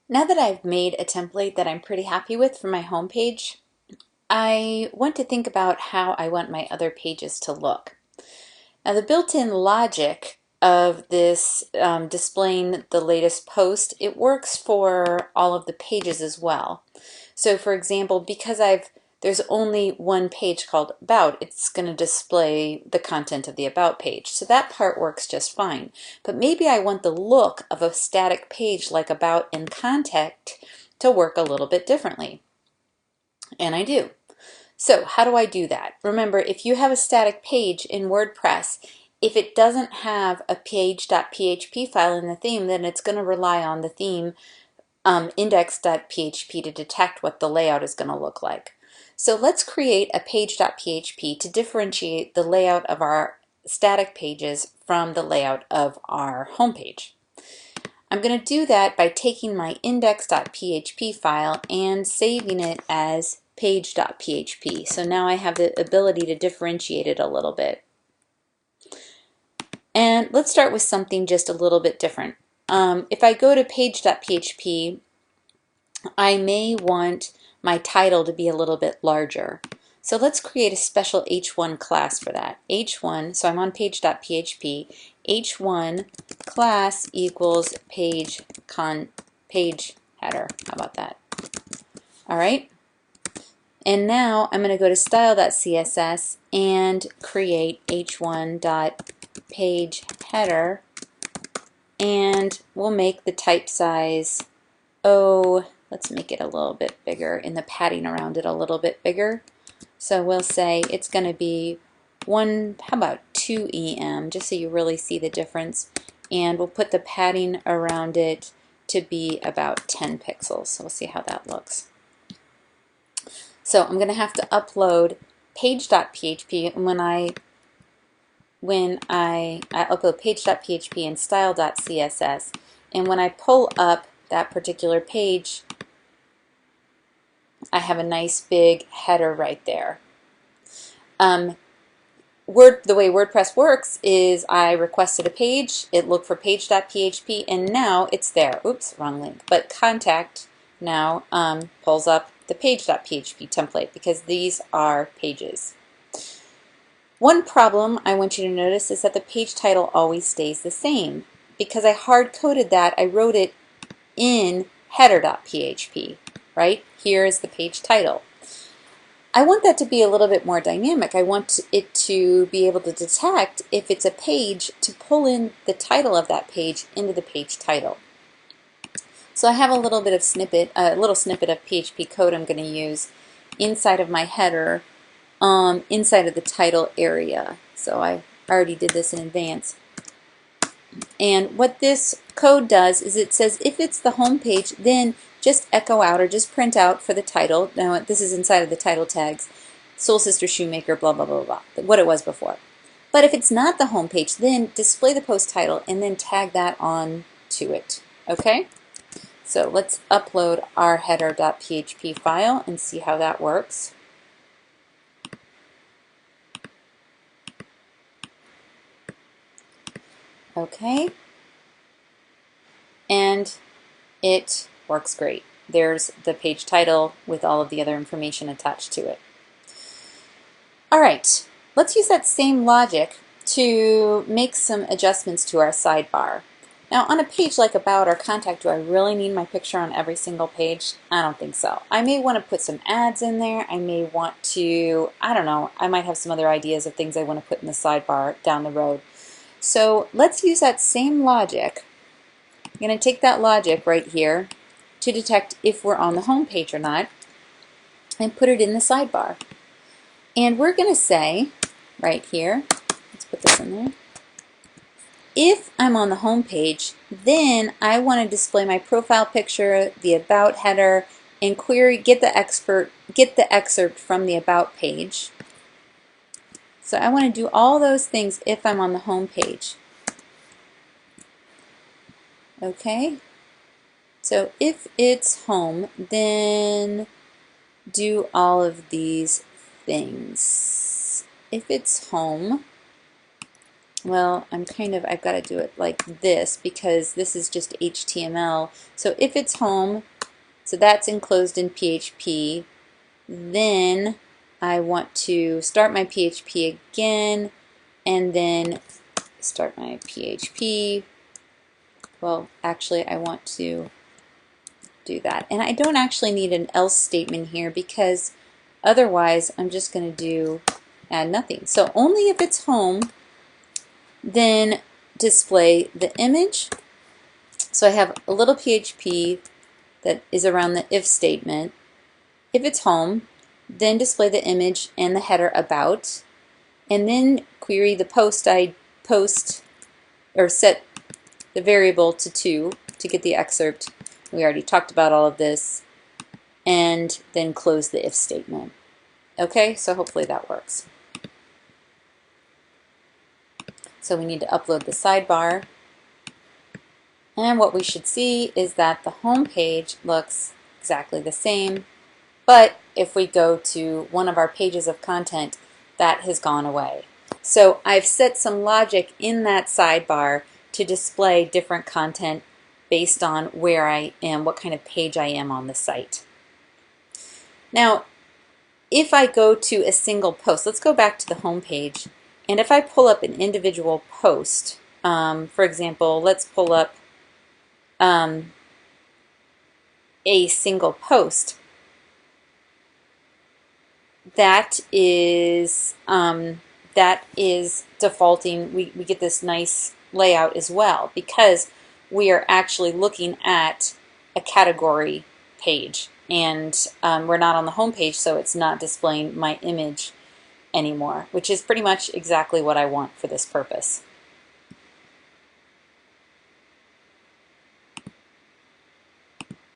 Now that I've made a template that I'm pretty happy with for my home page, I want to think about how I want my other pages to look. Now the built-in logic of this displaying the latest post, it works for all of the pages as well. So for example, because there's only one page called About, it's going to display the content of the About page. So that part works just fine. But maybe I want the look of a static page like About and Contact to work a little bit differently. And I do. So how do I do that? Remember, if you have a static page in WordPress, if it doesn't have a page.php file in the theme, then it's going to rely on the theme index.php to detect what the layout is going to look like. So let's create a page.php to differentiate the layout of our static pages from the layout of our home page. I'm going to do that by taking my index.php file and saving it as page.php. So now I have the ability to differentiate it a little bit. And let's start with something just a little bit different. If I go to page.php, I may want my title to be a little bit larger. So let's create a special h1 class for that. h1, so I'm on page.php, h1 class equals page header. How about that? All right. And now I'm going to go to style.css and create h1.page header, and we'll make the type size, let's make it a little bit bigger, and the padding around it a little bit bigger. So we'll say it's going to be how about 2 EM, just so you really see the difference. And we'll put the padding around it to be about 10 pixels. So we'll see how that looks. So I'm going to have to upload page.php, and when I upload page.php and style.css, and when I pull up that particular page, I have a nice big header right there. The way WordPress works is I requested a page, it looked for page.php, and now it's there. Oops, wrong link. But Contact now pulls up the page.php template because these are pages. One problem I want you to notice is that the page title always stays the same. Because I hard-coded that, I wrote it in header.php, right? Here is the page title. I want that to be a little bit more dynamic. I want it to be able to detect if it's a page to pull in the title of that page into the page title. So I have a little bit of snippet, a little snippet of PHP code I'm going to use inside of my header, inside of the title area. So I already did this in advance. And what this code does is it says if it's the home page, then just echo out or just print out for the title. Now this is inside of the title tags, Soul Sister Shoemaker, blah, blah, blah, blah, what it was before. But if it's not the home page, then display the post title and then tag that on to it. Okay? So let's upload our header.php file and see how that works. Okay, and it works great. There's the page title with all of the other information attached to it. All right, let's use that same logic to make some adjustments to our sidebar. Now on a page like About or Contact, do I really need my picture on every single page? I don't think so. I may want to put some ads in there. I may want to, I don't know, I might have some other ideas of things I want to put in the sidebar down the road. So let's use that same logic. I'm going to take that logic right here to detect if we're on the home page or not and put it in the sidebar. And we're going to say right here, let's put this in there, if I'm on the home page, then I want to display my profile picture, the About header, and query get the excerpt from the About page. So I want to do all those things if I'm on the home page. Okay, so if it's home, then do all of these things. If it's home, well, I've got to do it like this because this is just HTML. So if it's home, so that's enclosed in PHP, then I want to start my PHP again and then start my PHP. Well, actually, I want to do that. And I don't actually need an else statement here because otherwise I'm just going to add nothing. So only if it's home, then display the image. So I have a little PHP that is around the if statement. If it's home, then display the image and the header about, and then query the post or set the variable to 2 to get the excerpt. We already talked about all of this, and then close the if statement. Okay, so hopefully that works. So we need to upload the sidebar, and what we should see is that the home page looks exactly the same, but if we go to one of our pages of content, that has gone away. So I've set some logic in that sidebar to display different content based on where I am, what kind of page I am on the site. Now, if I go to a single post, let's go back to the home page, and if I pull up an individual post, for example, let's pull up a single post, that is defaulting. We get this nice layout as well because we are actually looking at a category page, and we're not on the home page, so it's not displaying my image anymore, which is pretty much exactly what I want for this purpose.